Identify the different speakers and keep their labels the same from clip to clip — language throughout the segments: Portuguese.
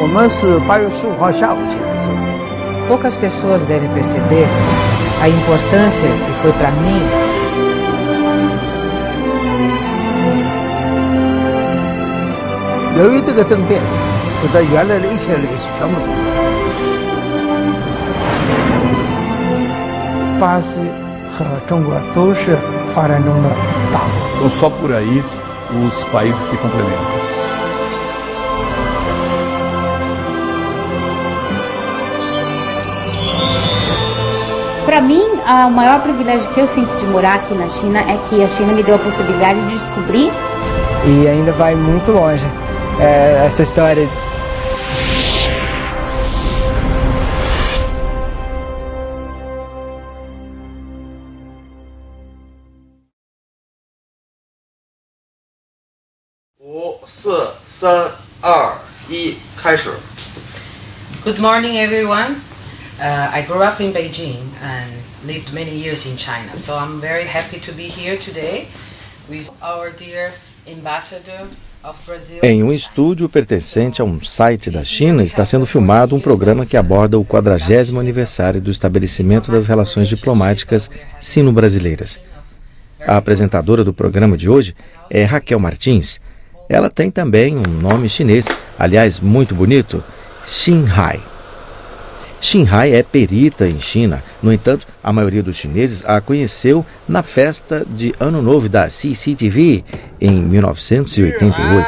Speaker 1: 们是8月15号下午签的字。
Speaker 2: Poucas pessoas devem perceber a importância que foi para mim.
Speaker 1: 由于这个政变，使得原来的一切联系全部中断。
Speaker 3: 巴西和中国都是发展中的大国。
Speaker 4: Então só por aí os países se complementam.
Speaker 5: Para mim, o maior privilégio que eu sinto de morar aqui na China é que a China me deu a possibilidade de descobrir.
Speaker 3: E ainda vai muito longe essa história.
Speaker 2: Good morning, everyone. I grew up in Beijing and lived many years in China, so I'm very happy to be here today with our dear ambassador of Brazil.
Speaker 6: Em um estúdio pertencente a um site da China, está sendo filmado um programa que aborda o 40º aniversário do estabelecimento das relações diplomáticas sino-brasileiras. A apresentadora do programa de hoje é Raquel Martins. Ela tem também um nome chinês, aliás, muito bonito, Xin Hai. Xin Hai é perita em China. No entanto, a maioria dos chineses a conheceu na festa de Ano Novo da CCTV em 1988.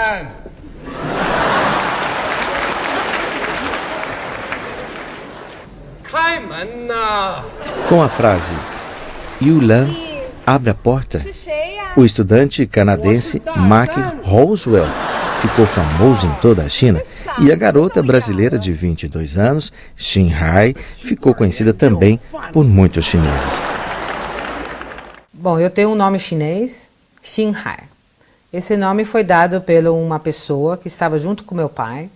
Speaker 6: Com a frase Yulan, abre a porta, o estudante canadense Mark Roswell ficou famoso em toda a China e a garota brasileira de 22 anos, Xin Hai, ficou conhecida também por muitos chineses.
Speaker 2: Bom, eu tenho um nome chinês, Xin Hai. Esse nome foi dado por uma pessoa que estava junto com meu pai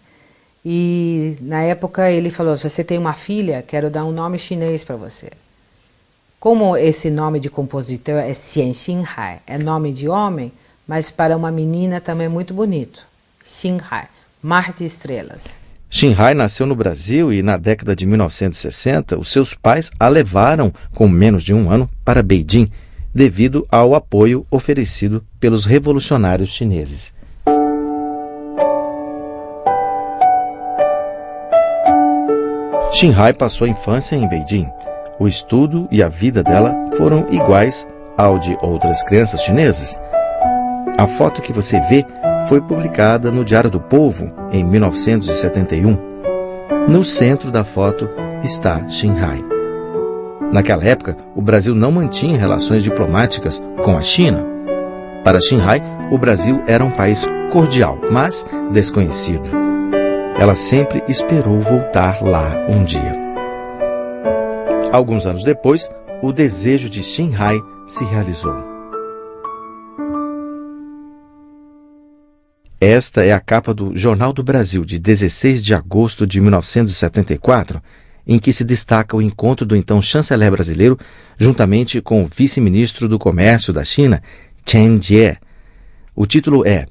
Speaker 2: e na época ele falou, se você tem uma filha, quero dar um nome chinês para você. Como esse nome de compositor é Xian Xin Hai, é nome de homem, mas para uma menina também é muito bonito. Xin Hai, Mar de Estrelas.
Speaker 6: Xin Hai nasceu no Brasil e na década de 1960 os seus pais a levaram com menos de um ano para Beijing, devido ao apoio oferecido pelos revolucionários chineses. Xin Hai passou a infância em Beijing. O estudo e a vida dela foram iguais ao de outras crianças chinesas. A foto que você vê foi publicada no Diário do Povo em 1971. No centro da foto está Xin Hai. Naquela época, o Brasil não mantinha relações diplomáticas com a China. Para Xin Hai, o Brasil era um país cordial, mas desconhecido. Ela sempre esperou voltar lá um dia. Alguns anos depois, o desejo de Xin Hai se realizou. Esta é a capa do Jornal do Brasil, de 16 de agosto de 1974, em que se destaca o encontro do então chanceler brasileiro, juntamente com o vice-ministro do Comércio da China, Chen Jie. O título é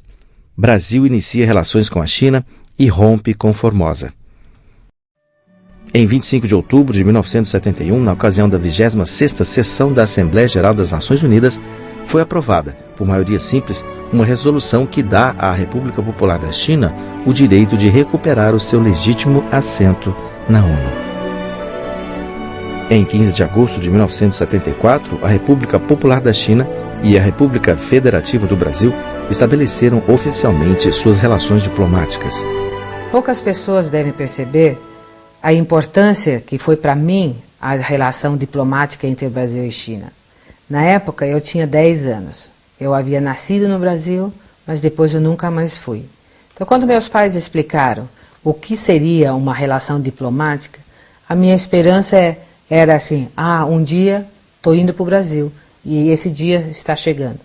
Speaker 6: Brasil inicia relações com a China e rompe com Formosa. Em 25 de outubro de 1971, na ocasião da 26ª sessão da Assembleia Geral das Nações Unidas, foi aprovada, por maioria simples, uma resolução que dá à República Popular da China o direito de recuperar o seu legítimo assento na ONU. Em 15 de agosto de 1974, a República Popular da China e a República Federativa do Brasil estabeleceram oficialmente suas relações diplomáticas.
Speaker 2: Poucas pessoas devem perceber a importância que foi para mim a relação diplomática entre Brasil e China. Na época eu tinha 10 anos. Eu havia nascido no Brasil, mas depois eu nunca mais fui. Então quando meus pais explicaram o que seria uma relação diplomática, a minha esperança era assim, um dia estou indo para o Brasil e esse dia está chegando.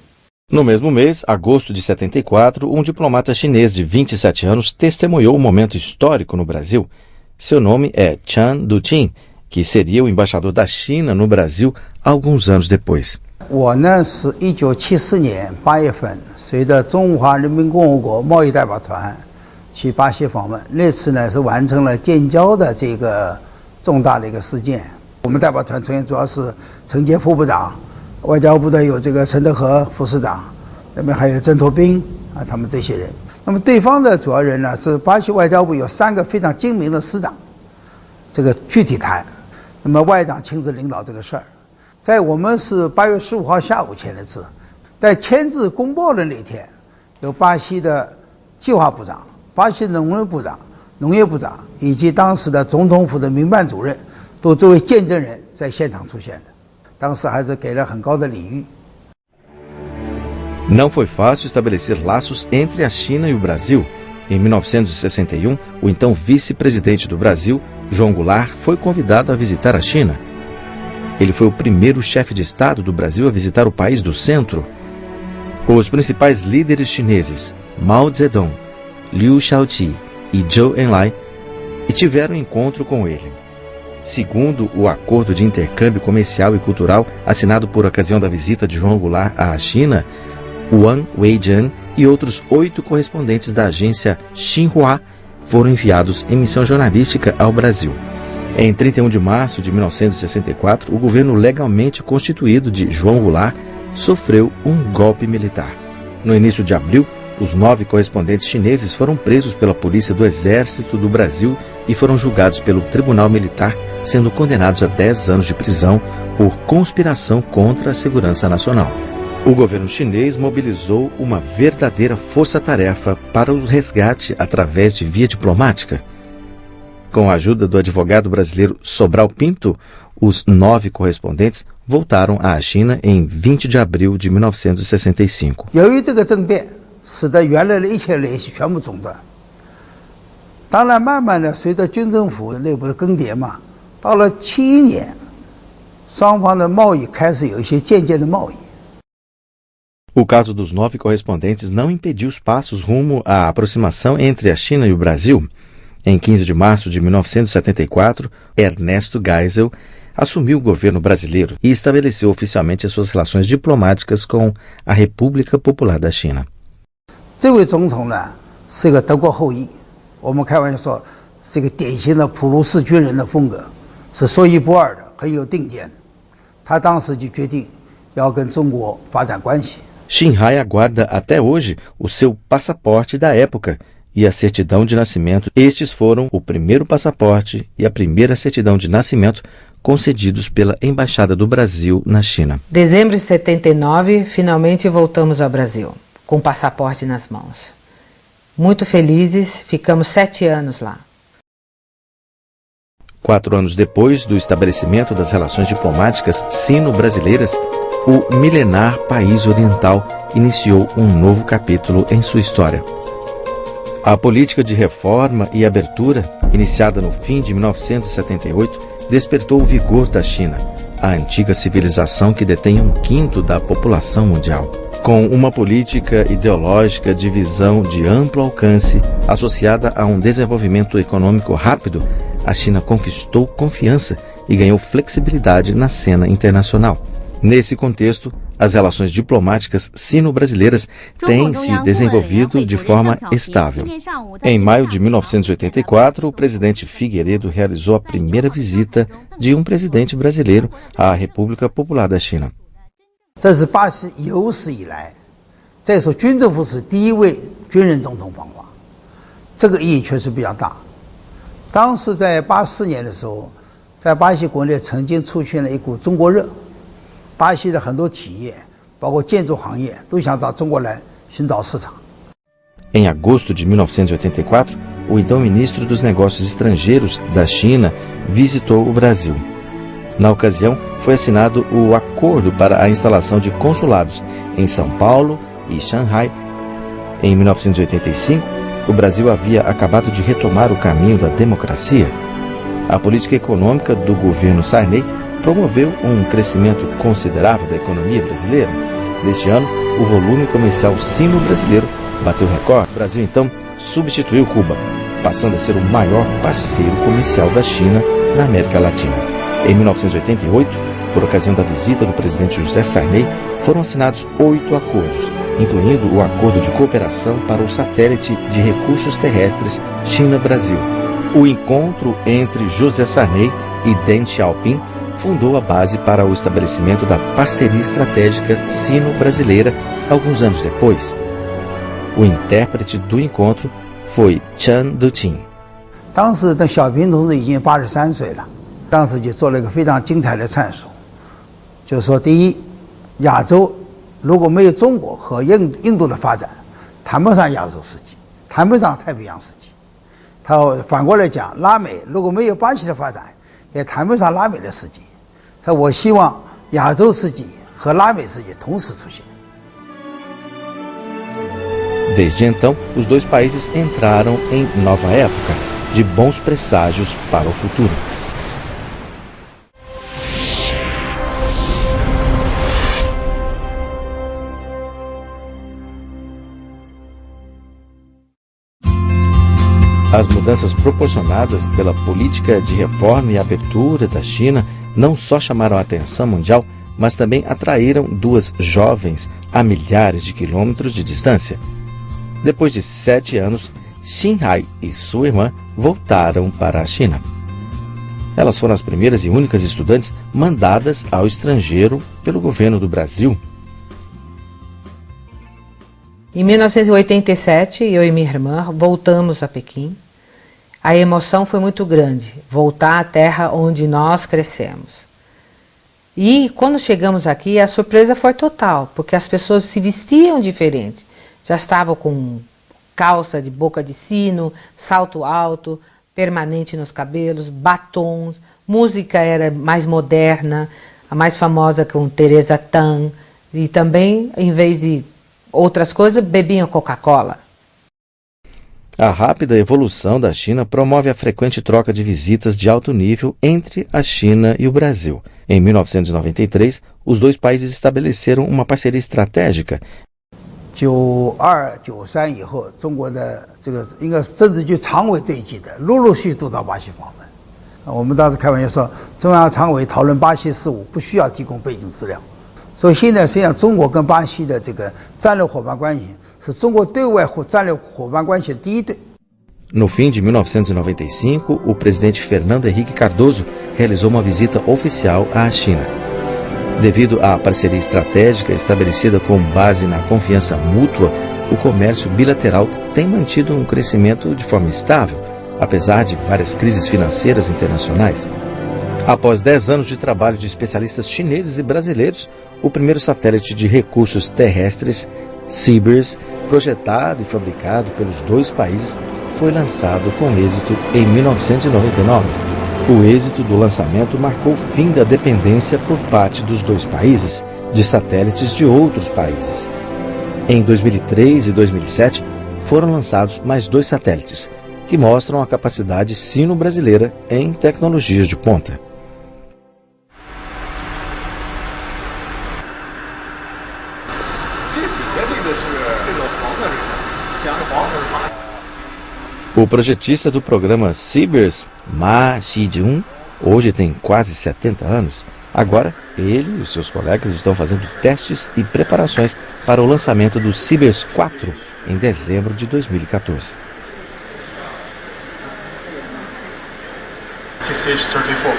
Speaker 6: No mesmo mês, agosto de 74, um diplomata chinês de 27 anos testemunhou um momento histórico no Brasil. Seu nome é Chan Duqin, que seria o embaixador da China no Brasil alguns anos depois.
Speaker 1: 我呢是1974年8月份随着中华人民共和国贸易代表团去巴西访问。那次呢是完成了建交的这个重大的一个事件。我们代表团成员主要是陈杰副部长，外交部的有这个陈德和副市长，那边还有郑拓斌啊，他们这些人。那么对方的主要人呢是巴西外交部有3个非常精明的司长，这个具体谈。那么外长亲自领导这个事儿。在我们是8月15号下午签的字，在签字公报的那天，有巴西的计划部长、巴西农业部长以及当时的总统府的民办主任都作为见证人在现场出现的，当时还是给了很高的礼遇。
Speaker 6: Não foi fácil estabelecer laços entre a China e o Brasil. Em 1961, o então vice-presidente do Brasil, João Goulart, foi convidado a visitar a China. Ele foi o primeiro chefe de Estado do Brasil a visitar o país do centro. Os principais líderes chineses, Mao Zedong, Liu Shaoqi e Zhou Enlai, tiveram encontro com ele. Segundo o acordo de intercâmbio comercial e cultural assinado por ocasião da visita de João Goulart à China, Wang Weijian e outros 8 correspondentes da agência Xinhua foram enviados em missão jornalística ao Brasil. Em 31 de março de 1964, o governo legalmente constituído de João Goulart sofreu um golpe militar. No início de abril, os 9 correspondentes chineses foram presos pela polícia do Exército do Brasil e foram julgados pelo Tribunal Militar, sendo condenados a 10 anos de prisão por conspiração contra a segurança nacional. O governo chinês mobilizou uma verdadeira força-tarefa para o resgate através de via diplomática. Com a ajuda do advogado brasileiro Sobral Pinto, os 9 correspondentes voltaram à China em 20 de abril de 1965.
Speaker 1: 由于这个政变，使得原来的一切联系全部中断。当然，慢慢的随着军政府内部的更迭嘛，到了71年，双方的贸易开始有一些间接的贸易。
Speaker 6: O caso dos 9 correspondentes não impediu os passos rumo à aproximação entre a China e o Brasil. Em 15 de março de 1974, Ernesto Geisel assumiu o governo brasileiro e estabeleceu oficialmente as suas relações diplomáticas com a República Popular da China.
Speaker 1: 这位总统呢是个德国后裔，我们开玩笑说是个典型的普鲁士军人的风格，是说一不二的，很有定见。他当时就决定要跟中国发展关系。
Speaker 6: Xinhai aguarda até hoje o seu passaporte da época e a certidão de nascimento. Estes foram o primeiro passaporte e a primeira certidão de nascimento concedidos pela Embaixada do Brasil na China.
Speaker 2: Dezembro de 79, finalmente voltamos ao Brasil, com o passaporte nas mãos. Muito felizes, ficamos 7 anos lá.
Speaker 6: 4 anos depois do estabelecimento das relações diplomáticas sino-brasileiras, o milenar país oriental iniciou um novo capítulo em sua história. A política de reforma e abertura, iniciada no fim de 1978, despertou o vigor da China, a antiga civilização que detém 1/5 da população mundial. Com uma política ideológica de visão de amplo alcance, associada a um desenvolvimento econômico rápido, a China conquistou confiança e ganhou flexibilidade na cena internacional. Nesse contexto, as relações diplomáticas sino-brasileiras têm se desenvolvido de forma estável. Em maio de 1984, o presidente Figueiredo realizou a primeira visita de um presidente brasileiro à República Popular da China.
Speaker 1: 这是巴西有史以来，再说军政府是第一位军人总统访华，这个意义确实比较大。当时在84年的时候，在巴西国内曾经出现了一股中国热。 巴西的很多企业，包括建筑行业，都想到中国来寻找市场。
Speaker 6: Em agosto de 1984, o então ministro dos Negócios Estrangeiros da China visitou o Brasil. Na ocasião, foi assinado o acordo para a instalação de consulados em São Paulo e Xangai. Em 1985, o Brasil havia acabado de retomar o caminho da democracia. A política econômica do governo Sarney promoveu um crescimento considerável da economia brasileira. Neste ano, o volume comercial sino-brasileiro bateu recorde. O Brasil, então, substituiu Cuba, passando a ser o maior parceiro comercial da China na América Latina. Em 1988, por ocasião da visita do presidente José Sarney, foram assinados 8 acordos, incluindo o Acordo de Cooperação para o Satélite de Recursos Terrestres China-Brasil. O encontro entre José Sarney e Deng Xiaoping fundou a base para o estabelecimento da parceria estratégica sino-brasileira alguns anos depois. O intérprete do encontro foi Chen Duqing.
Speaker 1: 当时的小平同志已经83岁了，当时就做了一个非常精彩的阐述，就是说，第一，亚洲如果没有中国和印度的发展，谈不上亚洲世纪，谈不上太平洋世纪。他反过来讲，拉美如果没有巴西的发展，也谈不上拉美的世纪。所以我希望亚洲世纪和拉美世纪同时出现。
Speaker 6: Desde então, os dois países entraram em nova época, de bons presságios para o futuro. As mudanças proporcionadas pela política de reforma e abertura da China não só chamaram a atenção mundial, mas também atraíram duas jovens a milhares de quilômetros de distância. Depois de 7 anos, Xin Hai e sua irmã voltaram para a China. Elas foram as primeiras e únicas estudantes mandadas ao estrangeiro pelo governo do Brasil.
Speaker 2: Em 1987, eu e minha irmã voltamos a Pequim. A emoção foi muito grande, voltar à terra onde nós crescemos. E quando chegamos aqui, a surpresa foi total, porque as pessoas se vestiam diferente. Já estavam com calça de boca de sino, salto alto, permanente nos cabelos, batons, música era mais moderna, a mais famosa com Teresa Tan, e também, em vez de outras coisas, bebiam Coca-Cola.
Speaker 6: A rápida evolução da China promove a frequente troca de visitas de alto nível entre a China e o Brasil. Em 1993, os dois países estabeleceram uma parceria estratégica.
Speaker 1: 92、93以后，中国的这个应该是政治局常委这一级的，陆陆续续都到巴西访问。我们当时开玩笑说，中央常委讨论巴西事务不需要提供背景资料。所以现在实际上中国跟巴西的这个战略伙伴关系是中国对外战略伙伴关系的第一对。
Speaker 6: No fim de 1995, o presidente Fernando Henrique Cardoso realizou uma visita oficial à China. Devido à parceria estratégica estabelecida com base na confiança mútua, o comércio bilateral tem mantido um crescimento de forma estável, apesar de várias crises financeiras internacionais. Após 10 anos de trabalho de especialistas chineses e brasileiros, o primeiro satélite de recursos terrestres, CBERS, projetado e fabricado pelos dois países, foi lançado com êxito em 1999. O êxito do lançamento marcou o fim da dependência por parte dos dois países de satélites de outros países. Em 2003 e 2007, foram lançados mais 2 satélites, que mostram a capacidade sino-brasileira em tecnologias de ponta. O projetista do programa CBERS, Ma Xijun, hoje tem quase 70 anos. Agora, ele e os seus colegas estão fazendo testes e preparações para o lançamento do CBERS 4 em dezembro de 2014.
Speaker 7: TCH-34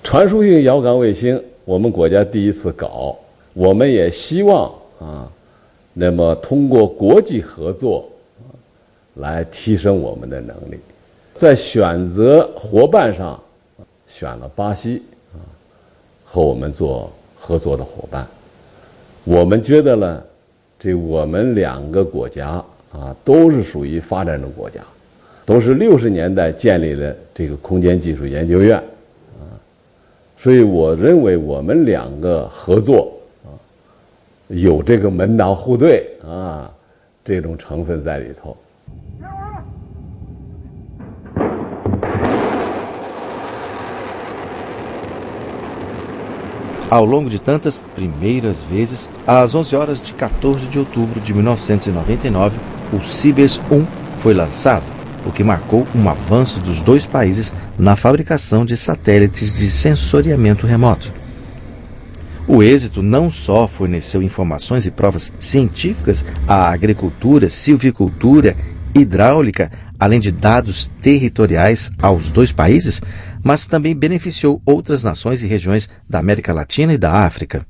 Speaker 7: 传输性遥感卫星，我们国家第一次搞，我们也希望那么通过国际合作来提升我们的能力。在选择伙伴上，选了巴西和我们做合作的伙伴。我们觉得呢，这我们2个国家都是属于发展中国家，都是60年代建立了这个空间技术研究院所以我认为我们2个合作有这个门当户对这种成分在里头。
Speaker 6: Ao longo de tantas primeiras vezes, às 11 horas de 14 de outubro de 1999, o CBERS 1 foi lançado, o que marcou um avanço dos dois países na fabricação de satélites de sensoriamento remoto. O êxito não só forneceu informações e provas científicas à agricultura, silvicultura, hidráulica, além de dados territoriais aos dois países, mas também beneficiou outras nações e regiões da América Latina e da África.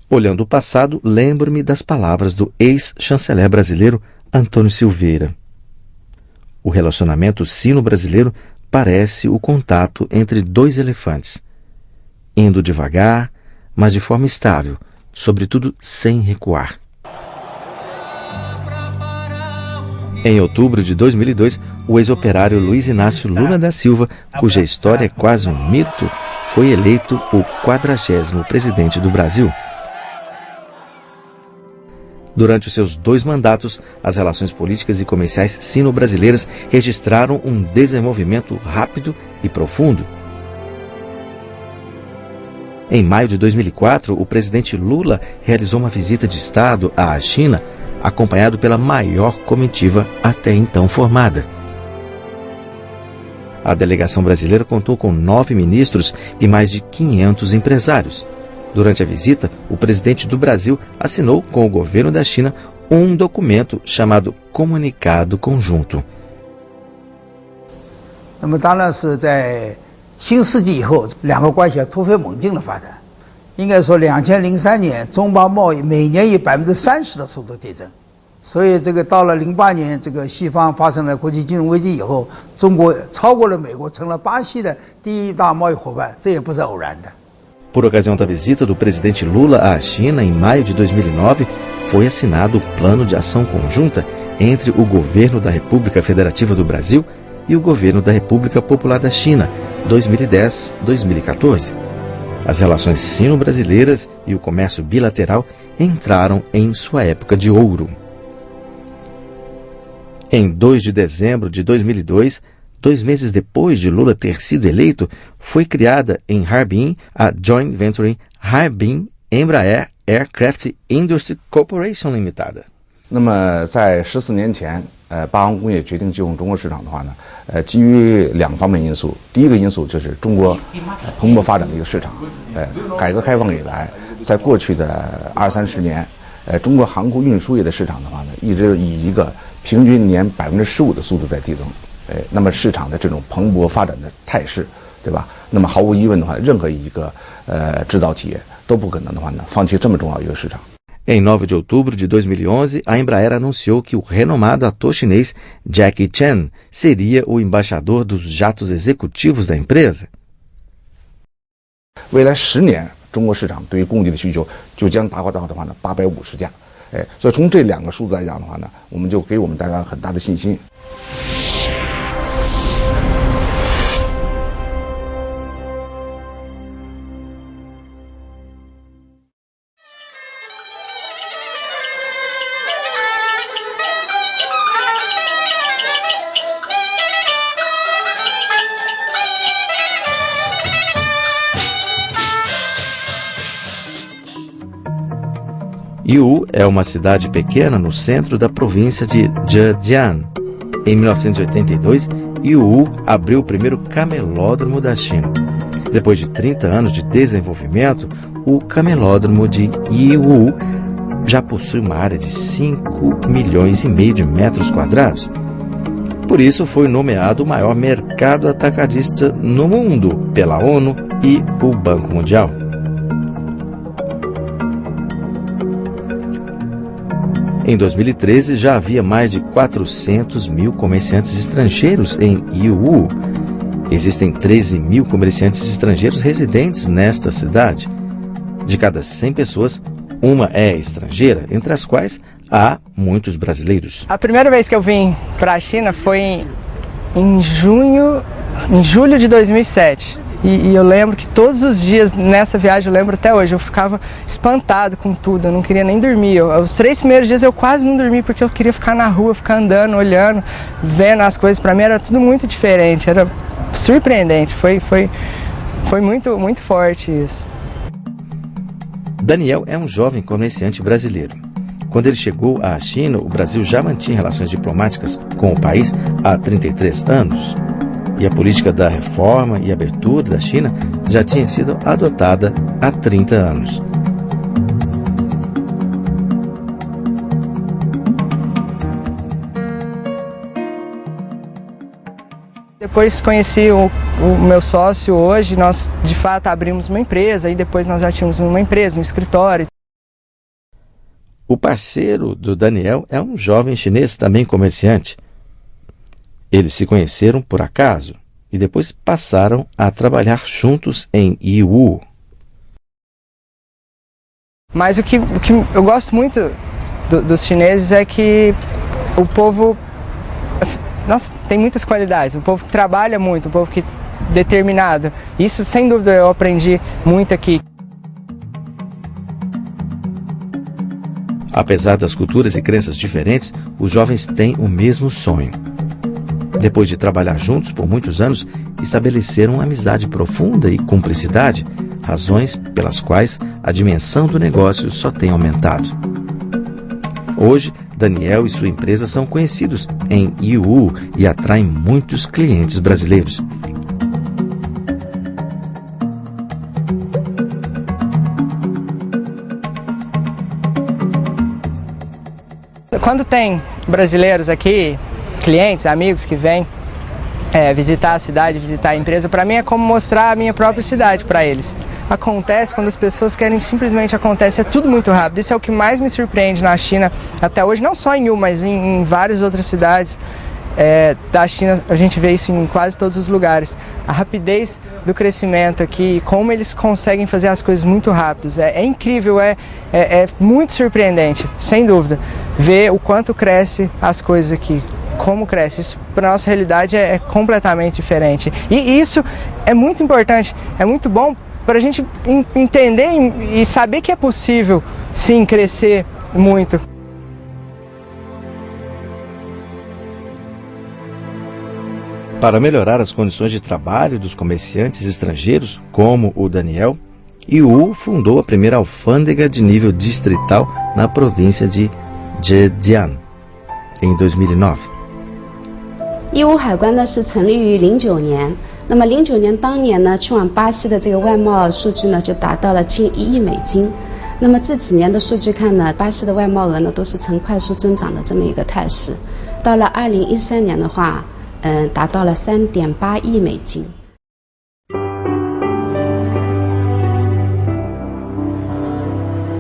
Speaker 6: Olhando o passado, lembro-me das palavras do ex-chanceler brasileiro Antônio Silveira. O relacionamento sino-brasileiro parece o contato entre dois elefantes, indo devagar, mas de forma estável, sobretudo sem recuar. Em outubro de 2002, o ex-operário Luiz Inácio Lula da Silva, cuja história é quase um mito, foi eleito o 40º presidente do Brasil. Durante os seus 2 mandatos, as relações políticas e comerciais sino-brasileiras registraram um desenvolvimento rápido e profundo. Em maio de 2004, o presidente Lula realizou uma visita de Estado à China, acompanhado pela maior comitiva até então formada. A delegação brasileira contou com 9 ministros e mais de 500 empresários. Durante a visita, o presidente do Brasil assinou com o governo da China um documento chamado Comunicado Conjunto.
Speaker 1: 那么当然是在新世纪以后，两个关系突飞猛进的发展。应该说2003年中巴贸易每年以30%的速度递增，所以这个到了08年这个西方发生了国际金融危机以后，中国超过了美国，成了巴西的第1大贸易伙伴，这也不是偶然的。
Speaker 6: Por ocasião da visita do presidente Lula à China em maio de 2009, foi assinado o Plano de Ação Conjunta entre o governo da República Federativa do Brasil e o governo da República Popular da China, 2010-2014. As relações sino-brasileiras e o comércio bilateral entraram em sua época de ouro. Em 2 de dezembro de 2002, 2 meses depois de Lula ter sido eleito, foi criada em Harbin a Joint Venture Harbin Embraer Aircraft Industry Corporation Limitada.
Speaker 8: 那么在14年前，八方工业决定进入中国市场的话呢，基于2方面因素。第一个因素就是中国蓬勃发展的一个市场。改革开放以来，在过去的20-30年，中国航空运输业的市场的话呢，一直以一个平均年15%的速度在递增。那么市场的这种蓬勃发展的态势，对吧？那么毫无疑问的话，任何一个制造企业都不可能的话呢，放弃这么重要一个市场。
Speaker 6: Em 9 de outubro de 2011, a Embraer anunciou que o renomado ator chinês Jackie Chan seria o embaixador dos jatos executivos da empresa.
Speaker 8: 未来10年，中国市场对于供给的需求就将达到的话呢850架。所以从这2个数字来讲的话呢，我们就给我们带来很大的信心。
Speaker 6: Yiwu é uma cidade pequena no centro da província de Zhejiang. Em 1982, Yiwu abriu o primeiro camelódromo da China. Depois de 30 anos de desenvolvimento, o camelódromo de Yiwu já possui uma área de 5,5 milhões de metros quadrados. Por isso, foi nomeado o maior mercado atacadista no mundo pela ONU e o Banco Mundial. Em 2013, já havia mais de 400 mil comerciantes estrangeiros em Yiwu. Existem 13 mil comerciantes estrangeiros residentes nesta cidade. De cada 100 pessoas, uma é estrangeira, entre as quais há muitos brasileiros.
Speaker 3: A primeira vez que eu vim para a China foi em julho de 2007. E eu lembro que todos os dias nessa viagem, eu lembro até hoje, eu ficava espantado com tudo, eu não queria nem dormir. Os 3 primeiros dias eu quase não dormi porque eu queria ficar na rua, ficar andando, olhando, vendo as coisas. Para mim era tudo muito diferente, era surpreendente, foi muito, muito forte isso.
Speaker 6: Daniel é um jovem comerciante brasileiro. Quando ele chegou à China, o Brasil já mantinha relações diplomáticas com o país há 33 anos. E a política da reforma e abertura da China já tinha sido adotada há 30 anos.
Speaker 3: Depois conheci o meu sócio hoje, nós de fato abrimos uma empresa e depois nós já tínhamos uma empresa, um escritório.
Speaker 6: O parceiro do Daniel é um jovem chinês, também comerciante. Eles se conheceram por acaso e depois passaram a trabalhar juntos em Yiwu.
Speaker 3: Mas o que eu gosto muito dos chineses é que o povo, nossa, tem muitas qualidades. O povo que trabalha muito, o povo que é determinado. Isso, sem dúvida, eu aprendi muito aqui.
Speaker 6: Apesar das culturas e crenças diferentes, os jovens têm o mesmo sonho. Depois de trabalhar juntos por muitos anos, estabeleceram uma amizade profunda e cumplicidade, razões pelas quais a dimensão do negócio só tem aumentado. Hoje, Daniel e sua empresa são conhecidos em Yiwu e atraem muitos clientes brasileiros.
Speaker 3: Quando tem brasileiros aqui, clientes, amigos que vêm visitar a cidade, visitar a empresa, para mim é como mostrar a minha própria cidade para eles. Acontece quando as pessoas querem, simplesmente acontece, é tudo muito rápido. Isso é o que mais me surpreende na China até hoje, não só em Yiwu, mas em várias outras cidades da China. A gente vê isso em quase todos os lugares. A rapidez do crescimento aqui, como eles conseguem fazer as coisas muito rápidos, é incrível, é muito surpreendente, sem dúvida, ver o quanto cresce as coisas aqui. Como cresce, isso para a nossa realidade é completamente diferente. E isso é muito importante, é muito bom para a gente entender e saber que é possível, sim, crescer muito.
Speaker 6: Para melhorar as condições de trabalho dos comerciantes estrangeiros, como o Daniel, Yiwu fundou a primeira alfândega de nível distrital na província de Zhejiang, em 2009.
Speaker 9: 义乌海关呢是成立于09年，那么09年当年呢，去往巴西的这个外贸数据呢就达到了近1亿美金。那么这几年的数据看呢，巴西的外贸额呢都是呈快速增长的这么一个态势。到了2013年的话，达到了3.8亿美金。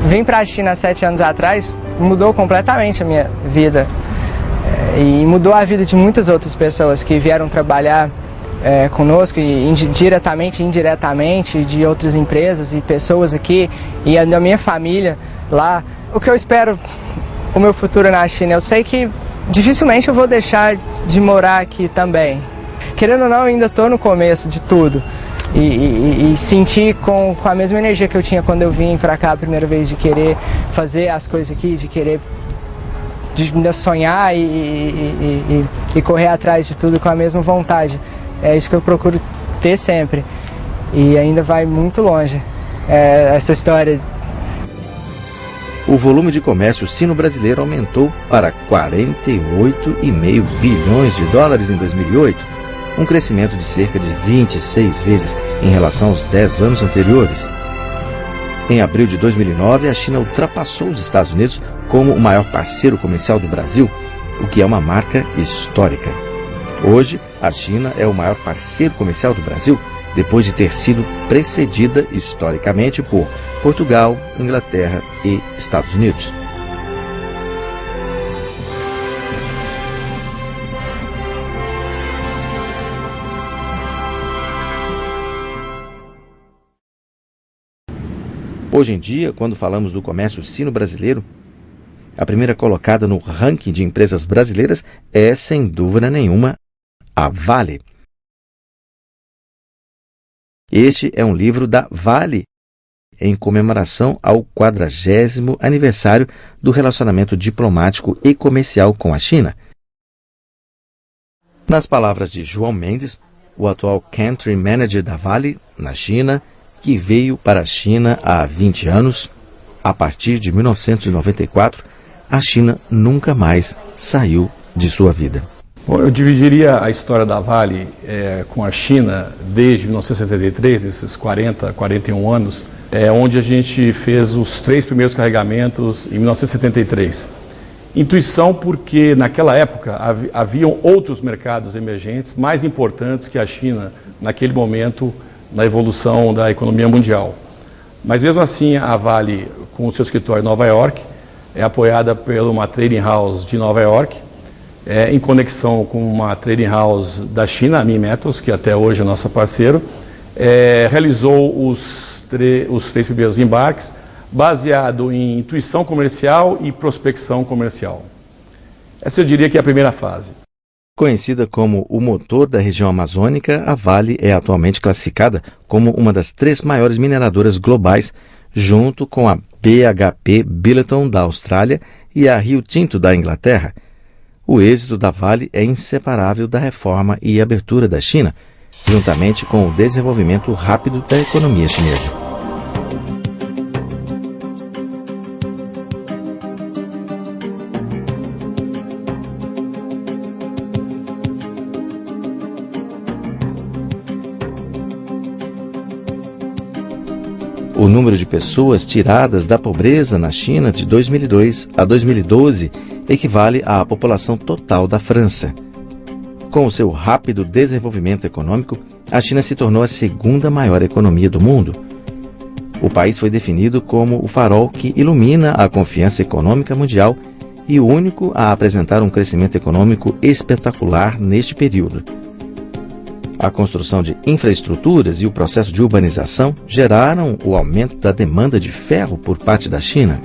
Speaker 3: Vim para a China 7 anos atrás, mudou completamente a minha vida. E mudou a vida de muitas outras pessoas que vieram trabalhar conosco, e diretamente e indiretamente, de outras empresas e pessoas aqui, e da minha família lá. O que eu espero, o meu futuro na China, eu sei que dificilmente eu vou deixar de morar aqui também. Querendo ou não, eu ainda estou no começo de tudo. E sentir com a mesma energia que eu tinha quando eu vim para cá a primeira vez, de querer fazer as coisas aqui, de querer ainda sonhar e correr atrás de tudo com a mesma vontade. É isso que eu procuro ter sempre. E ainda vai muito longe essa história.
Speaker 6: O volume de comércio sino-brasileiro aumentou para 48,5 bilhões de dólares em 2008, um crescimento de cerca de 26 vezes em relação aos 10 anos anteriores. Em abril de 2009, a China ultrapassou os Estados Unidos como o maior parceiro comercial do Brasil, o que é uma marca histórica. Hoje, a China é o maior parceiro comercial do Brasil, depois de ter sido precedida historicamente por Portugal, Inglaterra e Estados Unidos. Hoje em dia, quando falamos do comércio sino-brasileiro, a primeira colocada no ranking de empresas brasileiras é, sem dúvida nenhuma, a Vale. Este é um livro da Vale em comemoração ao 40º aniversário do relacionamento diplomático e comercial com a China. Nas palavras de João Mendes, o atual Country Manager da Vale na China, que veio para a China há 20 anos, a partir de 1994, a China nunca mais saiu de sua vida.
Speaker 4: Bom, eu dividiria a história da Vale com a China desde 1973, esses 41 anos, onde a gente fez os 3 primeiros carregamentos em 1973. Intuição porque naquela época haviam outros mercados emergentes mais importantes que a China naquele momento na evolução da economia mundial. Mas mesmo assim a Vale, com o seu escritório em Nova York, é apoiada por uma trading house de Nova York, em conexão com uma trading house da China, a Minmetals, que até hoje é nosso parceiro, realizou os três primeiros embarques, baseado em intuição comercial e prospecção comercial. Essa eu diria que é a primeira fase.
Speaker 6: Conhecida como o motor da região amazônica, a Vale é atualmente classificada como uma das 3 maiores mineradoras globais, junto com a BHP Billiton da Austrália e a Rio Tinto da Inglaterra. O êxito da Vale é inseparável da reforma e abertura da China, juntamente com o desenvolvimento rápido da economia chinesa. O número de pessoas tiradas da pobreza na China de 2002 a 2012 equivale à população total da França. Com o seu rápido desenvolvimento econômico, a China se tornou a 2ª maior economia do mundo. O país foi definido como o farol que ilumina a confiança econômica mundial e o único a apresentar um crescimento econômico espetacular neste período. A construção de infraestruturas e o processo de urbanização geraram o aumento da demanda de ferro por parte da China.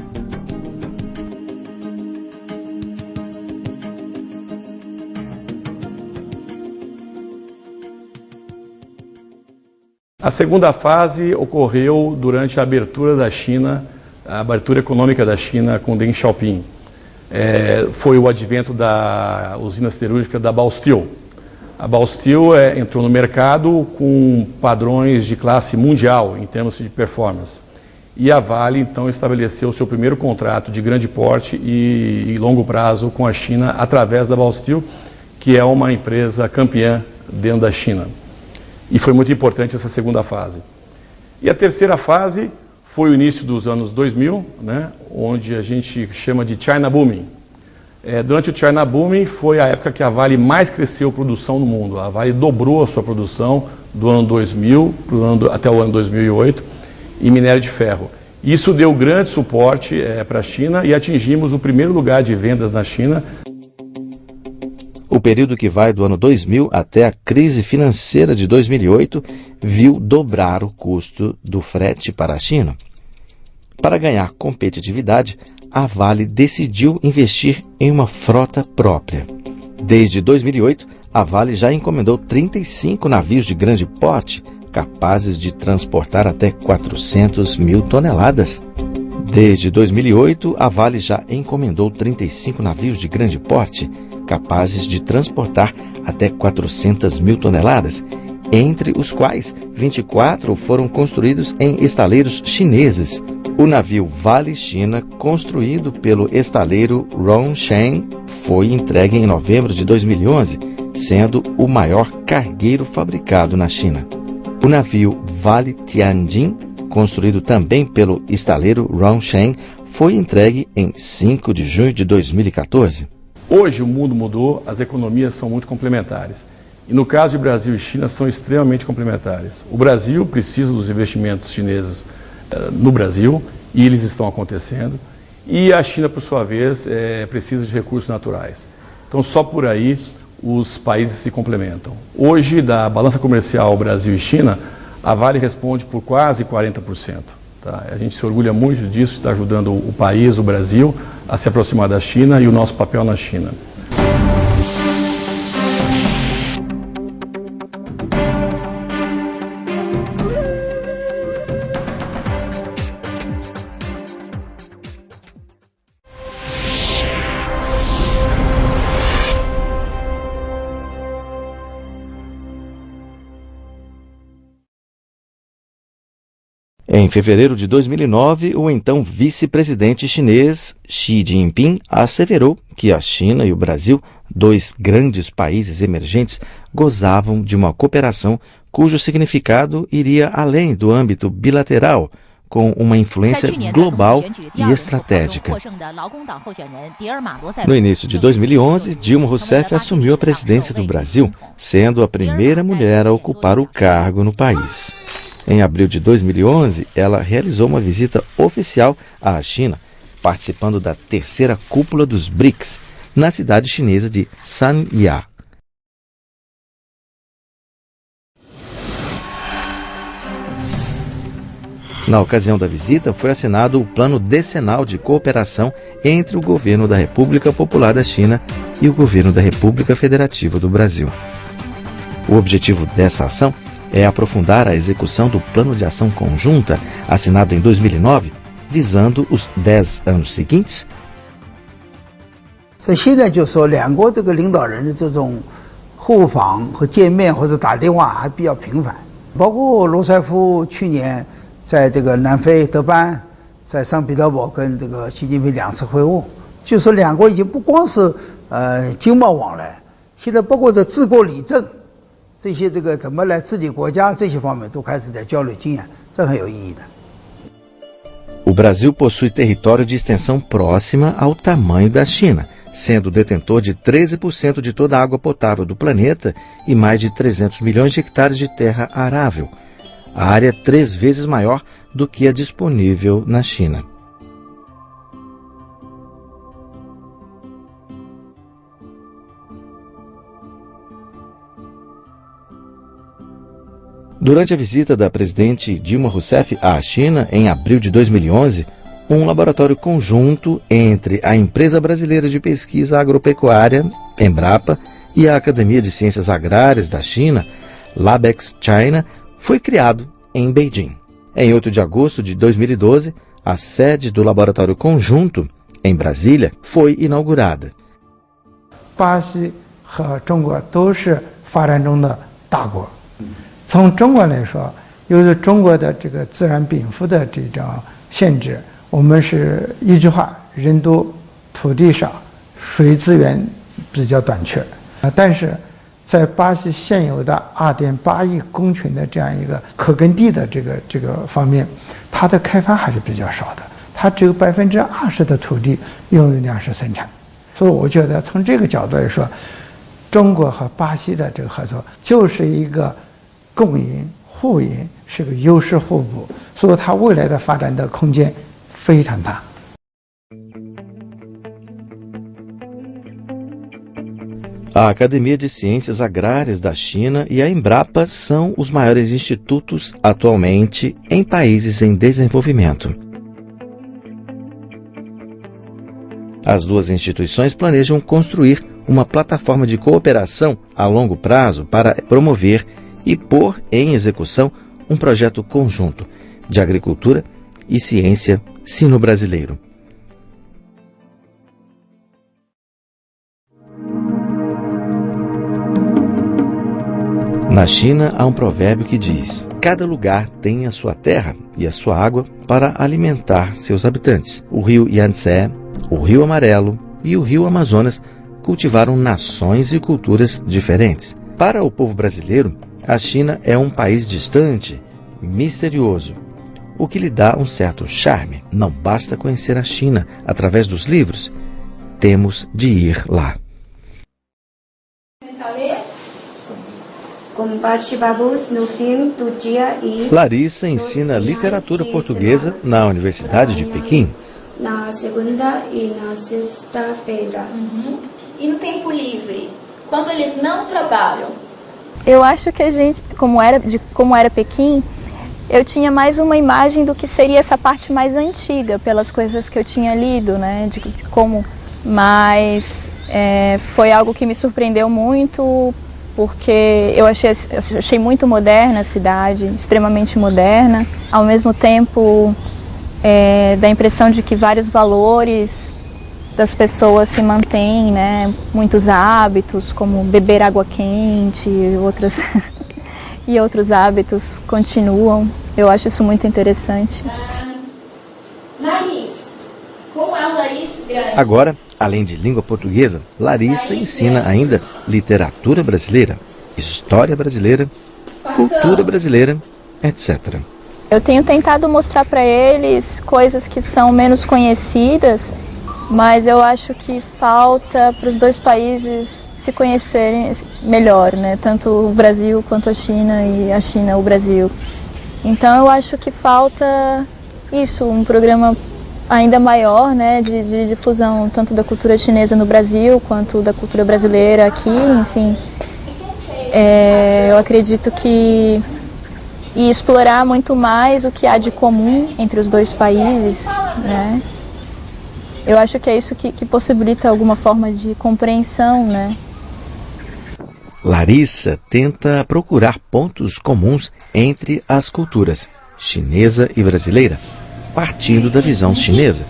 Speaker 4: A segunda fase ocorreu durante a abertura da China, a abertura econômica da China com Deng Xiaoping. Foi o advento da usina siderúrgica da Baosteel. A Baosteel entrou no mercado com padrões de classe mundial em termos de performance. E a Vale, então, estabeleceu o seu primeiro contrato de grande porte e longo prazo com a China através da Baosteel, que é uma empresa campeã dentro da China. E foi muito importante essa segunda fase. E a terceira fase foi o início dos anos 2000, onde a gente chama de China Booming. Durante o China Booming foi a época que a Vale mais cresceu produção no mundo. A Vale dobrou a sua produção do ano 2000 até o ano 2008 em minério de ferro. Isso deu grande suporte para a China e atingimos o primeiro lugar de vendas na China.
Speaker 6: O período que vai do ano 2000 até a crise financeira de 2008 viu dobrar o custo do frete para a China. Para ganhar competitividade, a Vale decidiu investir em uma frota própria. Desde 2008, a Vale já encomendou 35 navios de grande porte, capazes de transportar até 400 mil toneladas. Desde 2008, a Vale já encomendou 35 navios de grande porte, capazes de transportar até 400 mil toneladas, entre os quais 24 foram construídos em estaleiros chineses. O navio Vale China, construído pelo estaleiro Rongsheng, foi entregue em novembro de 2011, sendo o maior cargueiro fabricado na China. O navio Vale Tianjin, construído também pelo estaleiro Rongsheng, foi entregue em 5 de junho de 2014.
Speaker 4: Hoje o mundo mudou, as economias são muito complementares. E no caso de Brasil e China, são extremamente complementares. O Brasil precisa dos investimentos chineses no Brasil, e eles estão acontecendo. E a China, por sua vez, precisa de recursos naturais. Então, só por aí os países se complementam. Hoje, da balança comercial Brasil e China, a Vale responde por quase 40%. Tá? A gente se orgulha muito disso, está ajudando o país, o Brasil, a se aproximar da China e o nosso papel na China.
Speaker 6: Em fevereiro de 2009, o então vice-presidente chinês Xi Jinping asseverou que a China e o Brasil, 2 grandes países emergentes, gozavam de uma cooperação cujo significado iria além do âmbito bilateral, com uma influência global e estratégica. No início de 2011, Dilma Rousseff assumiu a presidência do Brasil, sendo a primeira mulher a ocupar o cargo no país. Em abril de 2011, ela realizou uma visita oficial à China, participando da terceira cúpula dos BRICS, na cidade chinesa de Sanya. Na ocasião da visita, foi assinado o Plano Decenal de Cooperação entre o governo da República Popular da China e o governo da República Federativa do Brasil. O objetivo dessa ação é aprofundar a execução do Plano de Ação Conjunta, assinado em 2009, visando os 10 anos seguintes.
Speaker 1: 所以现在就说两国这个领导人的这种互访和见面或者打电话还比较频繁，包括罗斯福去年在这个南非德班，在圣彼得堡跟这个习近平2次会晤，就说两国已经不光是经贸往来，现在包括这治国理政这些这个怎么来治理国家这些方面都开始在交流经验，这很有意义的。
Speaker 6: O Brasil possui território de extensão próxima ao tamanho da China, sendo detentor de 13% de toda a água potável do planeta e mais de 300 milhões de hectares de terra arável. A área é 3 vezes maior do que a disponível na China. Durante a visita da presidente Dilma Rousseff à China, em abril de 2011, um laboratório conjunto entre a Empresa Brasileira de Pesquisa Agropecuária, Embrapa, e a Academia de Ciências Agrárias da China, Labex China, foi criado em Beijing. Em 8 de agosto de 2012, a sede do laboratório conjunto, em Brasília, foi inaugurada.
Speaker 10: 巴西和中国都是发展中的大国。 从中国来说，由于中国的这个自然禀赋的这种限制，我们是一句话，人多土地少，水资源比较短缺。但是在巴西现有的2.8亿公顷的这样一个可耕地的这个方面，它的开发还是比较少的，它只有20%的土地用于粮食生产。所以我觉得从这个角度来说，中国和巴西的这个合作就是一个 共赢互赢，是个优势互补，所以它未来的发展的空间非常大。
Speaker 6: A Academia de Ciências Agrárias da China e a Embrapa são os maiores institutos atualmente em países em desenvolvimento. As duas instituições planejam construir uma plataforma de cooperação a longo prazo para promover e pôr em execução um projeto conjunto de agricultura e ciência sino-brasileiro. Na China há um provérbio que diz: cada lugar tem a sua terra e a sua água para alimentar seus habitantes. O rio Yangtze, o rio Amarelo e o rio Amazonas cultivaram nações e culturas diferentes. Para o povo brasileiro, a China é um país distante, misterioso, o que lhe dá um certo charme. Não basta conhecer a China através dos livros, temos de ir lá.
Speaker 9: Como participamos no fim do dia e...
Speaker 6: Larissa ensina literatura portuguesa na Universidade de Pequim.
Speaker 9: Na segunda e na sexta-feira.
Speaker 11: E no tempo livre, quando eles não trabalham?
Speaker 12: Eu acho que a gente, como era Pequim, eu tinha mais uma imagem do que seria essa parte mais antiga, pelas coisas que eu tinha lido, né, de como, mas foi algo que me surpreendeu muito, porque eu achei muito moderna a cidade, extremamente moderna, ao mesmo tempo dá a impressão de que vários valores das pessoas se mantêm, né? Muitos hábitos, como beber água quente e outros hábitos continuam. Eu acho isso muito interessante.
Speaker 11: Nariz. Como é o nariz grande?
Speaker 6: Agora, além de língua portuguesa, Larissa ensina ainda literatura brasileira, história brasileira, cultura brasileira, etc.
Speaker 12: Eu tenho tentado mostrar para eles coisas que são menos conhecidas, mas eu acho que falta para os dois países se conhecerem melhor, né? Tanto o Brasil quanto a China e a China o Brasil. Então eu acho que falta isso, um programa ainda maior, né, de difusão tanto da cultura chinesa no Brasil quanto da cultura brasileira aqui, enfim. Eu acredito que e explorar muito mais o que há de comum entre os dois países, né? Eu acho que é isso que possibilita alguma forma de compreensão, né?
Speaker 6: Larissa tenta procurar pontos comuns entre as culturas chinesa e brasileira, partindo da visão chinesa,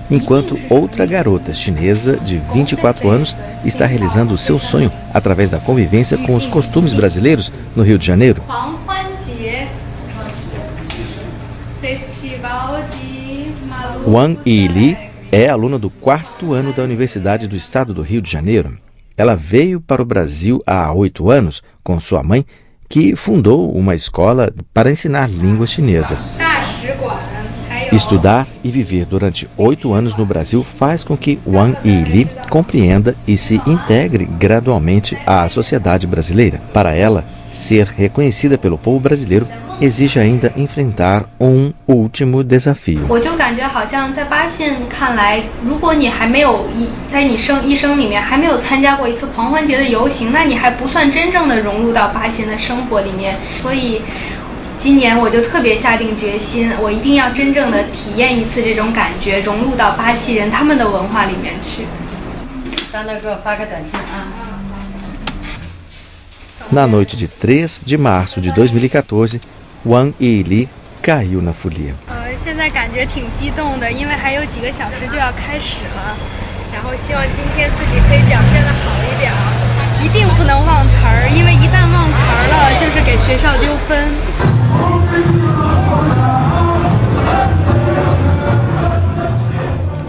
Speaker 6: enquanto outra garota chinesa de 24 anos está realizando o seu sonho através da convivência com os costumes brasileiros no Rio de Janeiro. Wang Yili é aluna do 4º ano da Universidade do Estado do Rio de Janeiro. Ela veio para o Brasil há 8 anos com sua mãe, que fundou uma escola para ensinar língua chinesa. Estudar e viver durante 8 anos no Brasil faz com que Wang Yili compreenda e se integre gradualmente à sociedade brasileira. Para ela, ser reconhecida pelo povo brasileiro exige ainda enfrentar um último desafio. Na noite de 3 de março de 2014, Wang Yili caiu na folia.
Speaker 13: 现在感觉挺激动的，因为还有几个小时就要开始了，然后希望今天自己可以表现得好一点，一定不能忘词儿，因为一旦忘词儿了，就是给学校丢分。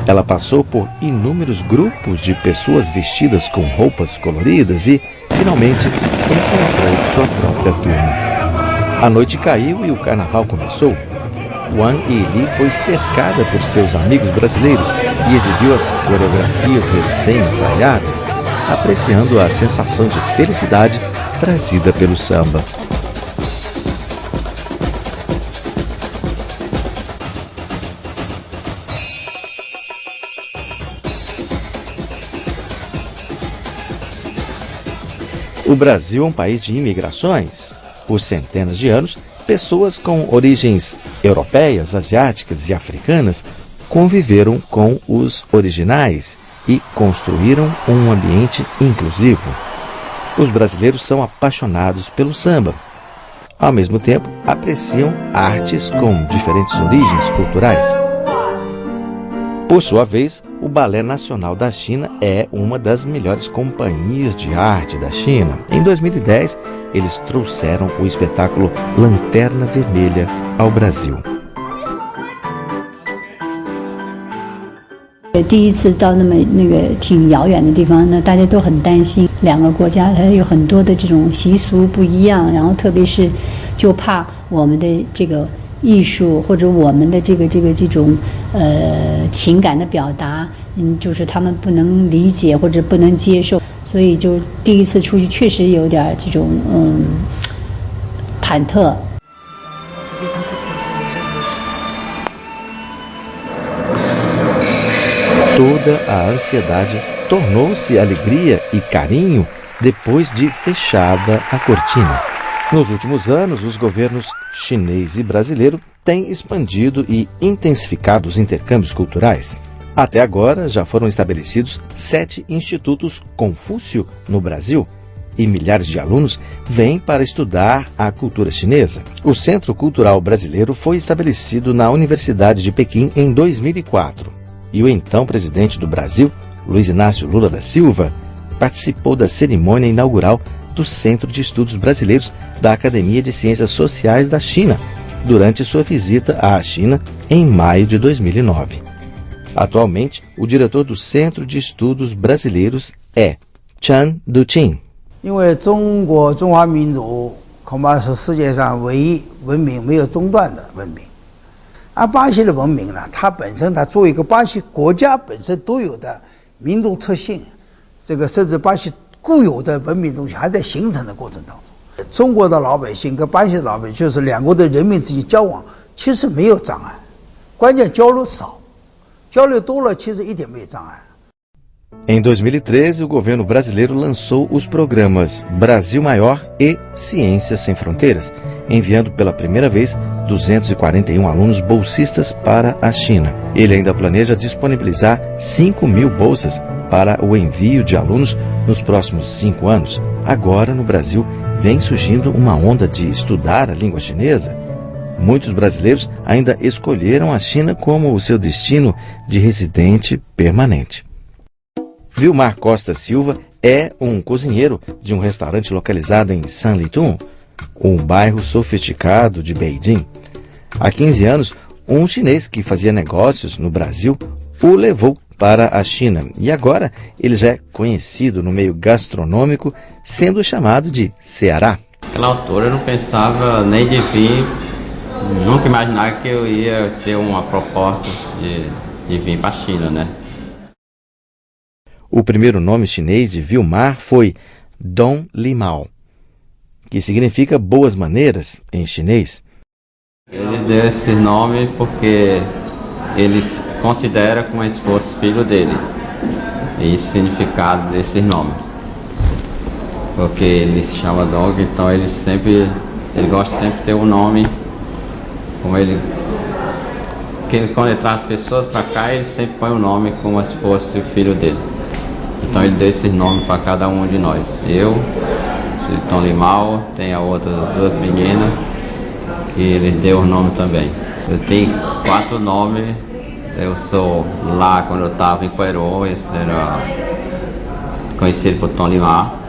Speaker 6: Ela passou por inúmeros grupos de pessoas vestidas com roupas coloridas e, finalmente, encontrou sua própria turma. A noite caiu e o carnaval começou. Wang Yili foi cercada por seus amigos brasileiros e exibiu as coreografias recém-ensaiadas, apreciando a sensação de felicidade trazida pelo samba. O Brasil é um país de imigrações. Por centenas de anos, pessoas com origens europeias, asiáticas e africanas conviveram com os originais e construíram um ambiente inclusivo. Os brasileiros são apaixonados pelo samba. Ao mesmo tempo, apreciam artes com diferentes origens culturais. Por sua vez, o Balé Nacional da China é uma das melhores companhias de arte da China. Em 2010, eles trouxeram o espetáculo Lanterna Vermelha ao Brasil.
Speaker 14: 第一次到那个挺遥远的地方呢，大家都很担心两个国家它有很多的这种习俗不一样，然后特别是就怕我们的这个艺术或者我们的这种情感的表达，就是他们不能理解或者不能接受，所以就第一次出去确实有点这种忐忑。
Speaker 6: Toda a ansiedade tornou-se alegria e carinho depois de fechada a cortina. Nos últimos anos, os governos chinês e brasileiro têm expandido e intensificado os intercâmbios culturais. Até agora, já foram estabelecidos 7 institutos Confúcio no Brasil e milhares de alunos vêm para estudar a cultura chinesa. O Centro Cultural Brasileiro foi estabelecido na Universidade de Pequim em 2004. E o então presidente do Brasil, Luiz Inácio Lula da Silva, participou da cerimônia inaugural do Centro de Estudos Brasileiros da Academia de Ciências Sociais da China, durante sua visita à China em maio de 2009. Atualmente, o diretor do Centro de Estudos Brasileiros é Chan Duqin.
Speaker 1: 因为中国中华民族恐怕是世界上唯一文明没有中断的文明。而巴西的文明呢，它本身它作为一个巴西国家本身都有的民族特性，这个甚至巴西固有的文明东西还在形成的过程当中。中国的老百姓跟巴西的老百姓，就是两国的人民之间交往其实没有障碍，关键交流少，交流多了其实一点没有障碍。
Speaker 6: Em 2013, o governo brasileiro lançou os programas Brasil Maior e Ciências Sem Fronteiras, enviando pela primeira vez 241 alunos bolsistas para a China. Ele ainda planeja disponibilizar 5.000 bolsas para o envio de alunos nos próximos 5 anos. Agora, no Brasil, vem surgindo uma onda de estudar a língua chinesa. Muitos brasileiros ainda escolheram a China como o seu destino de residente permanente. Vilmar Costa Silva é um cozinheiro de um restaurante localizado em Sanlitun, um bairro sofisticado de Beijing. Há 15 anos, um chinês que fazia negócios no Brasil o levou para a China e agora ele já é conhecido no meio gastronômico, sendo chamado de Ceará.
Speaker 15: Naquela altura eu não pensava nem de vir, nunca imaginava que eu ia ter uma proposta de vir para a China, né?
Speaker 6: O primeiro nome chinês de Vilmar foi Dong Limao, que significa boas maneiras em chinês.
Speaker 15: Ele deu esse nome porque ele considera como se fosse filho dele. E esse significado desse nome. Porque ele se chama Dong, então ele gosta sempre de ter um nome como ele. Quando ele traz pessoas para cá, ele sempre põe o nome como se fosse o filho dele. Então ele deu esse nome para cada um de nós. Eu, Tom Limao, tem as outras 2 meninas que ele deu o nome também. Eu tenho 4 nomes. Eu sou lá quando eu estava em Coirô, esse era conhecido por Tom Limao.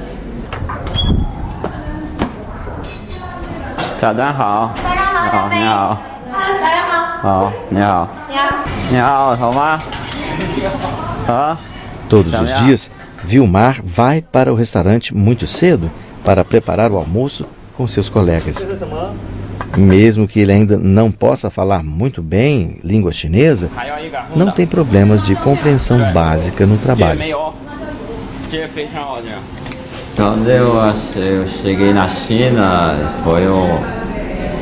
Speaker 15: 早上好，你好，好，你好，你好，好吗？好。
Speaker 6: Todos os dias, Vilmar vai para o restaurante muito cedo para preparar o almoço com seus colegas. Mesmo que ele ainda não possa falar muito bem língua chinesa, não tem problemas de compreensão básica no trabalho.
Speaker 15: Quando eu cheguei na China, foi uma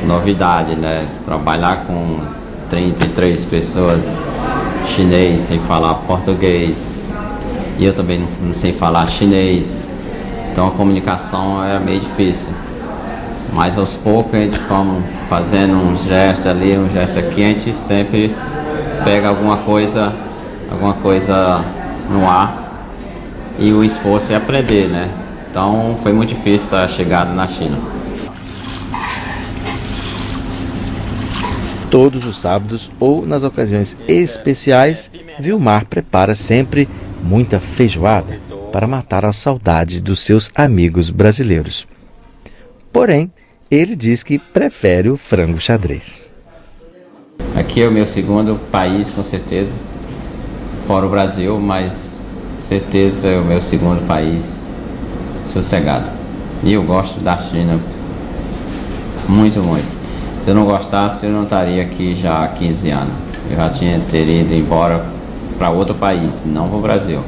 Speaker 15: novidade, né? Trabalhar com 33 pessoas chinesas sem falar português. E eu também não sei falar chinês, então a comunicação era meio difícil. Mas aos poucos a gente como fazendo um gesto ali, um gesto aqui, a gente sempre pega alguma coisa no ar e o esforço é aprender, né? Então foi muito difícil a chegada na China.
Speaker 6: Todos os sábados ou nas ocasiões especiais, Vilmar prepara sempre muita feijoada para matar a saudade dos seus amigos brasileiros. Porém, ele diz que prefere o frango xadrez.
Speaker 15: Aqui é o meu segundo país, com certeza, fora o Brasil, mas com certeza é o meu segundo país sossegado. E eu gosto da China muito, muito. Se eu não gostasse, eu não estaria aqui já há 15 anos. Eu já teria ido embora para outro país, não para o Brasil.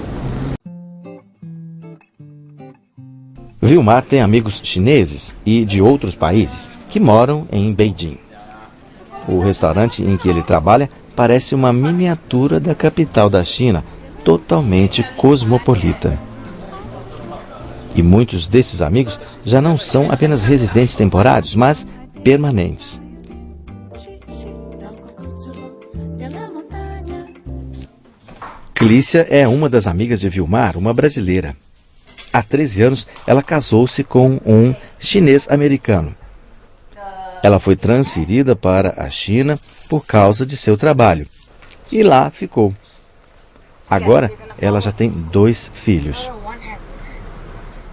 Speaker 6: Vilmar tem amigos chineses e de outros países que moram em Beijing. O restaurante em que ele trabalha parece uma miniatura da capital da China, totalmente cosmopolita. E muitos desses amigos já não são apenas residentes temporários, mas permanentes. Clícia é uma das amigas de Vilmar, uma brasileira. Há 13 anos, ela casou-se com um chinês-americano. Ela foi transferida para a China por causa de seu trabalho. E lá ficou. Agora, ela já tem 2 filhos.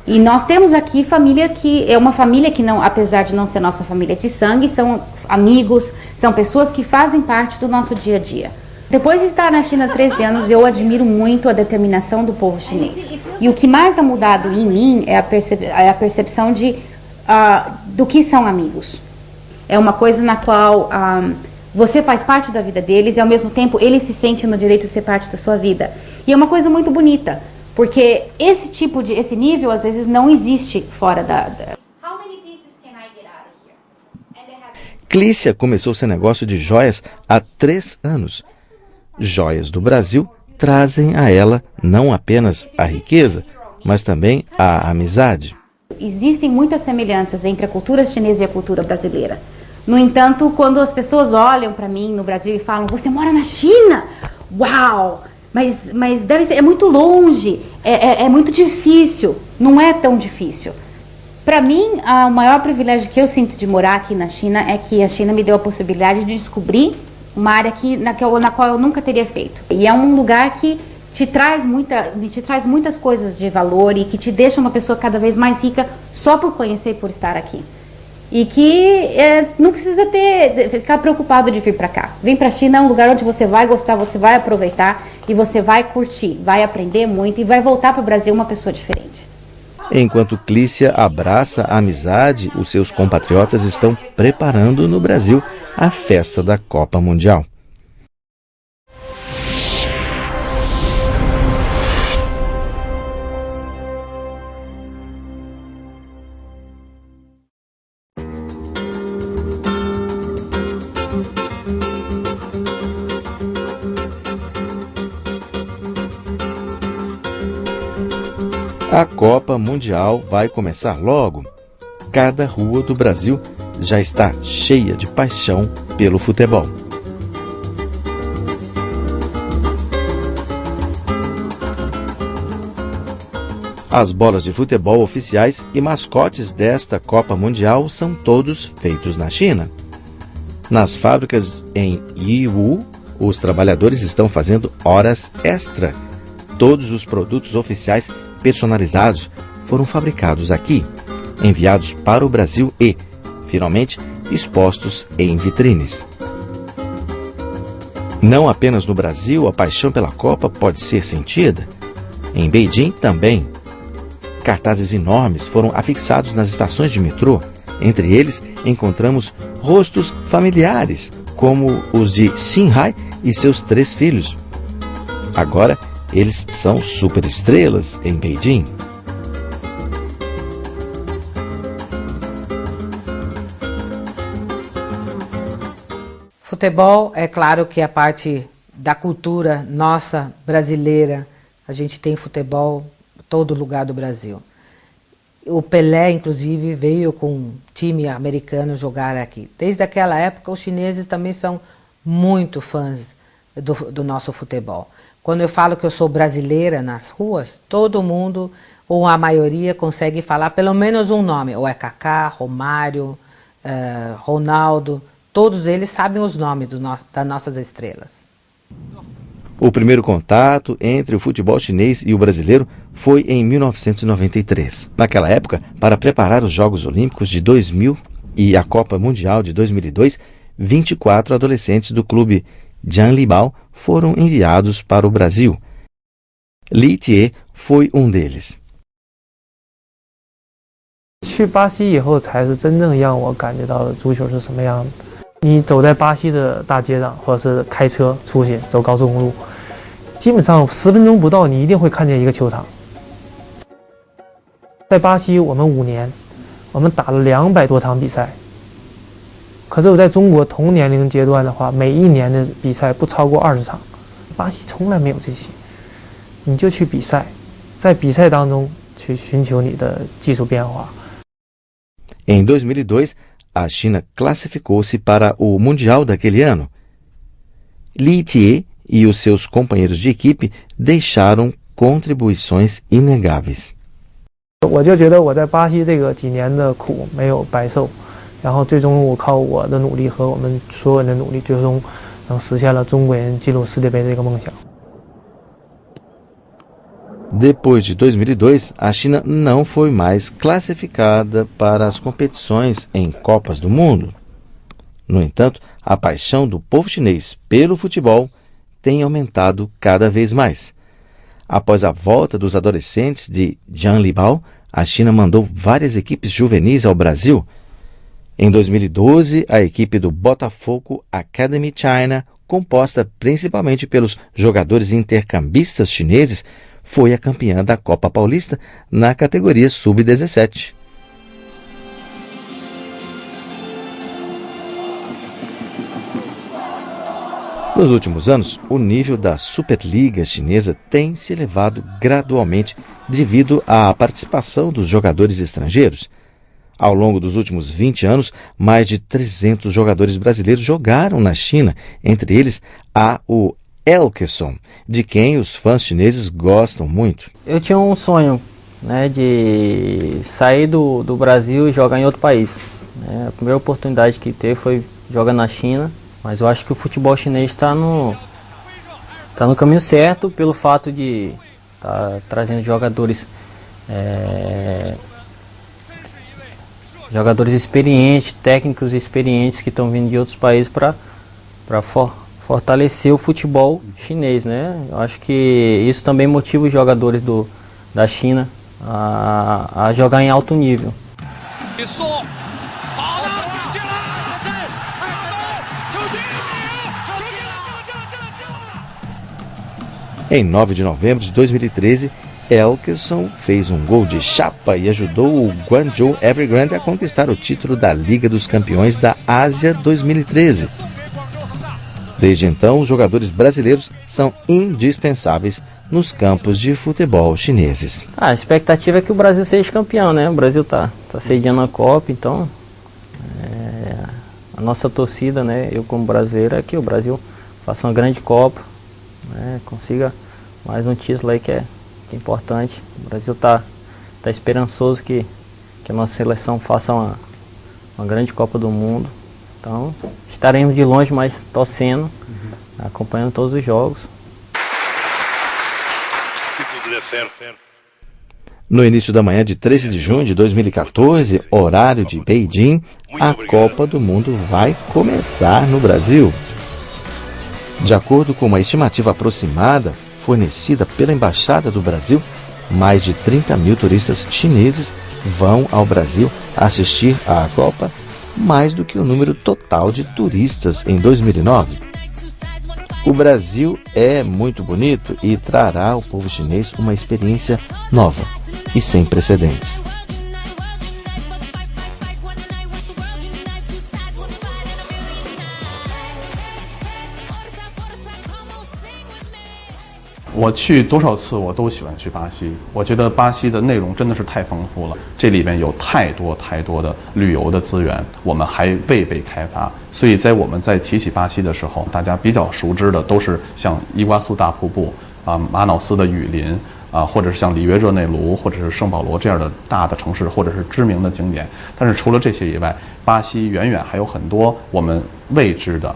Speaker 5: E nós temos aqui família que é uma família que não, apesar de não ser nossa família de sangue, são amigos, são pessoas que fazem parte do nosso dia a dia. Depois de estar na China há 13 anos, eu admiro muito a determinação do povo chinês. E o que mais ha mudado em mim é a percepção de do que são amigos. É uma coisa na qual você faz parte da vida deles e ao mesmo tempo eles se sentem no direito de ser parte da sua vida. E é uma coisa muito bonita, porque esse nível às vezes não existe fora da...
Speaker 6: Clícia começou seu negócio de joias há 3 anos. Joias do Brasil trazem a ela não apenas a riqueza, mas também a amizade.
Speaker 5: Existem muitas semelhanças entre a cultura chinesa e a cultura brasileira. No entanto, quando as pessoas olham para mim no Brasil e falam, você mora na China? Uau! Mas deve ser, é muito longe, é muito difícil. Não é tão difícil. Para mim, o maior privilégio que eu sinto de morar aqui na China é que a China me deu a possibilidade de descobrir uma área na qual eu nunca teria feito. E é um lugar que te traz muitas coisas de valor e que te deixa uma pessoa cada vez mais rica só por conhecer e por estar aqui. E que não precisa ficar preocupado de vir para cá. Vem para a China, é um lugar onde você vai gostar, você vai aproveitar e você vai curtir, vai aprender muito e vai voltar para o Brasil uma pessoa diferente.
Speaker 6: Enquanto Clícia abraça a amizade, os seus compatriotas estão preparando no Brasil a festa da Copa Mundial. A Copa Mundial vai começar logo. Cada rua do Brasil já está cheia de paixão pelo futebol. As bolas de futebol oficiais e mascotes desta Copa Mundial são todos feitos na China. Nas fábricas em Yiwu, os trabalhadores estão fazendo horas extra. Todos os produtos oficiais personalizados foram fabricados aqui, enviados para o Brasil e, finalmente, expostos em vitrines. Não apenas no Brasil, a paixão pela Copa pode ser sentida. Em Beijing também. Cartazes enormes foram afixados nas estações de metrô. Entre eles, encontramos rostos familiares, como os de Xin Hai e seus 3 filhos. Agora, eles são superestrelas em Beijing.
Speaker 2: Futebol, é claro que é parte da cultura nossa brasileira. A gente tem futebol em todo lugar do Brasil. O Pelé, inclusive, veio com um time americano jogar aqui. Desde aquela época, os chineses também são muito fãs do nosso futebol. Quando eu falo que eu sou brasileira nas ruas, todo mundo, ou a maioria, consegue falar pelo menos um nome. Ou é Kaká, Romário, Ronaldo. Todos eles sabem os nomes das nossas estrelas.
Speaker 6: O primeiro contato entre o futebol chinês e o brasileiro foi em 1993. Naquela época, para preparar os Jogos Olímpicos de 2000 e a Copa Mundial de 2002, 24 adolescentes do clube Jianlibao foram enviados para o Brasil. Li Tie foi um deles.
Speaker 16: 去巴西以后才是真正让我感觉到足球是什么样的。你走在巴西的大街上，或者是开车出去走高速公路，基本上10分钟不到，你一定会看见一个球场。在巴西，我们5年，我们打了200多场比赛。可是我在中国同年龄阶段的话，每一年的比赛不超过20场。巴西从来没有这些，你就去比赛，在比赛当中去寻求你的技术变化。
Speaker 6: Em 2002, a China classificou-se para o Mundial daquele ano. Li Tie e os seus companheiros de equipe deixaram contribuições inegáveis.
Speaker 16: 我就觉得我在巴西这个几年的苦没有白受，然后最终我靠我的努力和我们所有人的努力，最终能实现了中国人进入世界杯这个梦想。
Speaker 6: Depois de 2002, a China não foi mais classificada para as competições em Copas do Mundo. No entanto, a paixão do povo chinês pelo futebol tem aumentado cada vez mais. Após a volta dos adolescentes de Jianlibao, a China mandou várias equipes juvenis ao Brasil. Em 2012, a equipe do Botafogo Academy China, composta principalmente pelos jogadores intercambistas chineses, foi a campeã da Copa Paulista na categoria Sub-17. Nos últimos anos, o nível da Superliga chinesa tem se elevado gradualmente devido à participação dos jogadores estrangeiros. Ao longo dos últimos 20 anos, mais de 300 jogadores brasileiros jogaram na China, entre eles há o Elkeson, de quem os fãs chineses gostam muito.
Speaker 17: Eu tinha um sonho, né, de sair do Brasil e jogar em outro país. A primeira oportunidade que teve foi jogar na China. Mas eu acho que o futebol chinês está no caminho certo pelo fato de estar trazendo jogadores experientes, técnicos experientes que estão vindo de outros países para fortalecer o futebol chinês, né? Eu acho que isso também motiva os jogadores da China a jogar em alto nível.
Speaker 6: Em 9 de novembro de 2013, Elkeson fez um gol de chapa e ajudou o Guangzhou Evergrande a conquistar o título da Liga dos Campeões da Ásia 2013. Desde então, os jogadores brasileiros são indispensáveis nos campos de futebol chineses.
Speaker 17: A expectativa é que o Brasil seja campeão, né? O Brasil tá sediando a Copa, então a nossa torcida, né? Eu como brasileiro, é que o Brasil faça uma grande Copa, né? Consiga mais um título aí que é importante. O Brasil tá esperançoso que a nossa seleção faça uma grande Copa do Mundo. Então estaremos de longe, mas torcendo, acompanhando todos os jogos.
Speaker 6: No início da manhã de 13 de junho de 2014, horário de Beijing, a Copa do Mundo vai começar no Brasil. De acordo com uma estimativa aproximada fornecida pela Embaixada do Brasil, mais de 30 mil turistas chineses vão ao Brasil assistir à Copa, mais do que o número total de turistas em 2009. O Brasil é muito bonito e trará ao povo chinês uma experiência nova e sem precedentes.
Speaker 18: 我去多少次我都喜欢去巴西，我觉得巴西的内容真的是太丰富了，这里面有太多的旅游的资源，我们还未被开发，所以在我们在提起巴西的时候，大家比较熟知的都是像伊瓜苏大瀑布马瑙斯的雨林或者是像里约热内卢或者是圣保罗这样的大的城市或者是知名的景点，但是除了这些以外，巴西远远还有很多我们未知的。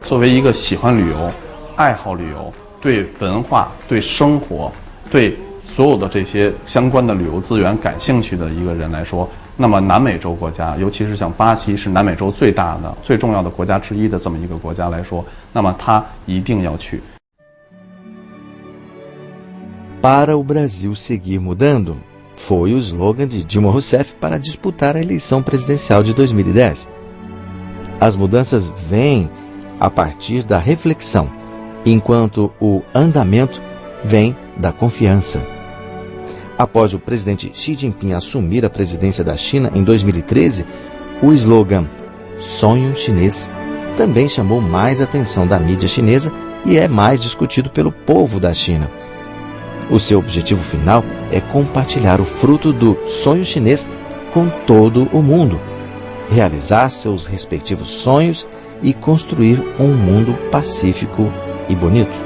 Speaker 18: 作为一个喜欢旅游、爱好旅游、对文化、对生活、对所有的这些相关的旅游资源感兴趣的一个人来说，那么南美洲国家，尤其是像巴西是南美洲最大的、最重要的国家之一的这么一个国家来说，那么他一定要去。
Speaker 6: Para o Brasil seguir mudando, foi o slogan de Dilma Rousseff para disputar a eleição presidencial de 2010. As mudanças vêm a partir da reflexão, enquanto o andamento vem da confiança. Após o presidente Xi Jinping assumir a presidência da China em 2013, o slogan Sonho Chinês também chamou mais atenção da mídia chinesa e é mais discutido pelo povo da China. O seu objetivo final é compartilhar o fruto do sonho chinês com todo o mundo, realizar seus respectivos sonhos e construir um mundo pacífico e bonito.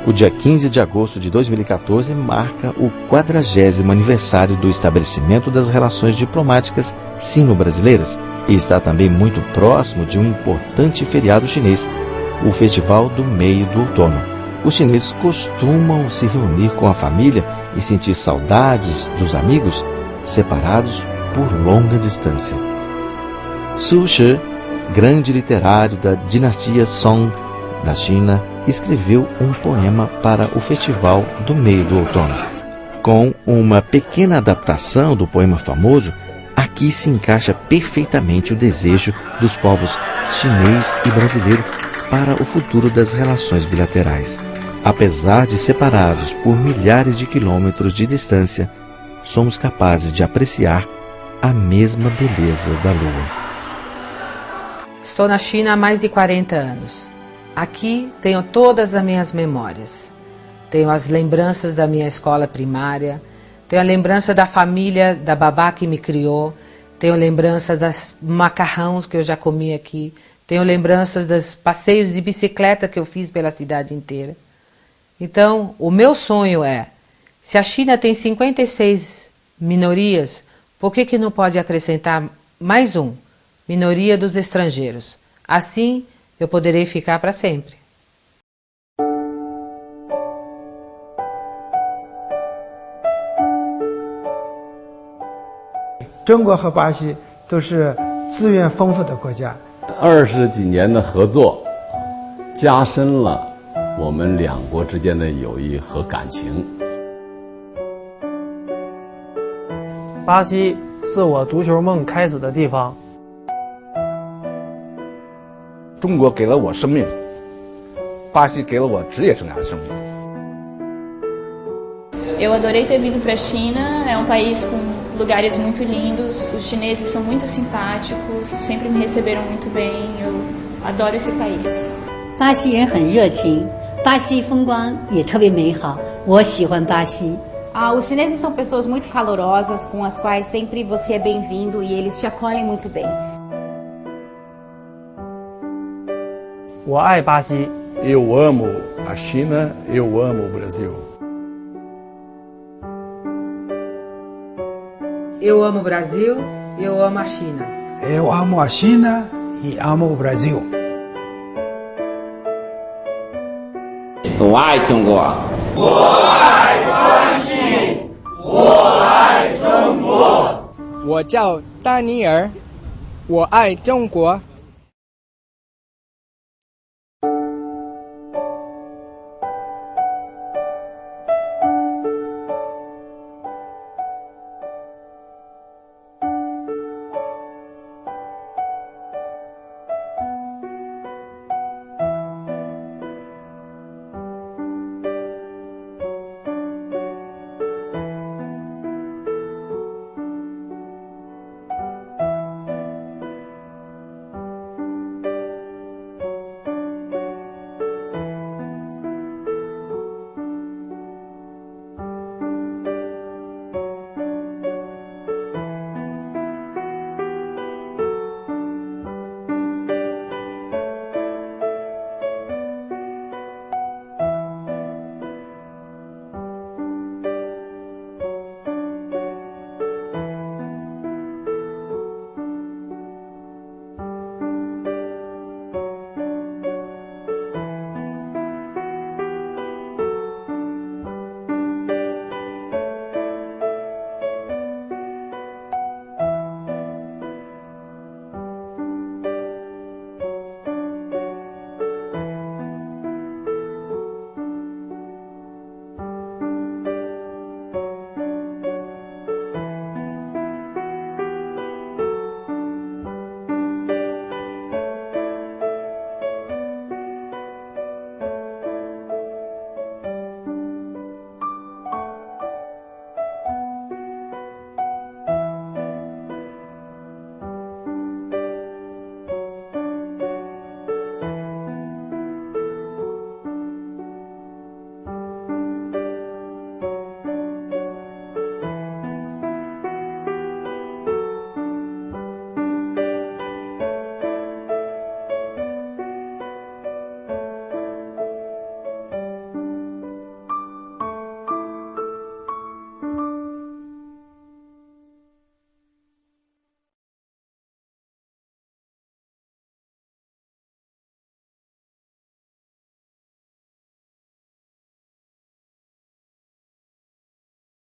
Speaker 6: O dia 15 de agosto de 2014 marca o 40º aniversário do estabelecimento das relações diplomáticas sino-brasileiras e está também muito próximo de um importante feriado chinês, o Festival do Meio do Outono. Os chineses costumam se reunir com a família e sentir saudades dos amigos separados por longa distância. Su Shi, grande literário da dinastia Song da China, escreveu um poema para o Festival do Meio do Outono. Com uma pequena adaptação do poema famoso, aqui se encaixa perfeitamente o desejo dos povos chinês e brasileiro para o futuro das relações bilaterais. Apesar de separados por milhares de quilômetros de distância, somos capazes de apreciar a mesma beleza da lua.
Speaker 2: Estou na China há mais de 40 anos. Aqui tenho todas as minhas memórias. Tenho as lembranças da minha escola primária, tenho a lembrança da família, da babá que me criou, tenho lembranças dos macarrões que eu já comi aqui, tenho lembranças dos passeios de bicicleta que eu fiz pela cidade inteira. Então, o meu sonho é, se a China tem 56 minorias, por que não pode acrescentar mais um? Minoria dos estrangeiros. Assim, eu poderei ficar para sempre.
Speaker 10: 中国和巴西都是资源丰富的国家。
Speaker 7: 20几年的合作，加深了我们两国之间的友谊和感情。
Speaker 16: 巴西是我足球梦开始的地方。
Speaker 8: 中国给了我生命，巴西给了我职业生涯的生命。
Speaker 12: Eu adorei ter vindo para a China, é um país com lugares muito lindos, os chineses são muito simpáticos, sempre me receberam muito bem, eu adoro esse país.
Speaker 14: 巴西人很热情，巴西风光也特别美好，我喜欢巴西。
Speaker 5: Os chineses são pessoas muito calorosas, com as quais sempre você é bem-vindo e eles te acolhem muito bem.
Speaker 16: 我爱巴西。
Speaker 4: Eu amo a China, eu amo o Brasil.
Speaker 2: Eu amo o Brasil, eu amo a China.
Speaker 1: Eu amo a China e amo o Brasil.
Speaker 15: 我爱中国。
Speaker 19: 我爱巴西，我爱中国。
Speaker 3: 我叫丹尼尔，我爱中国。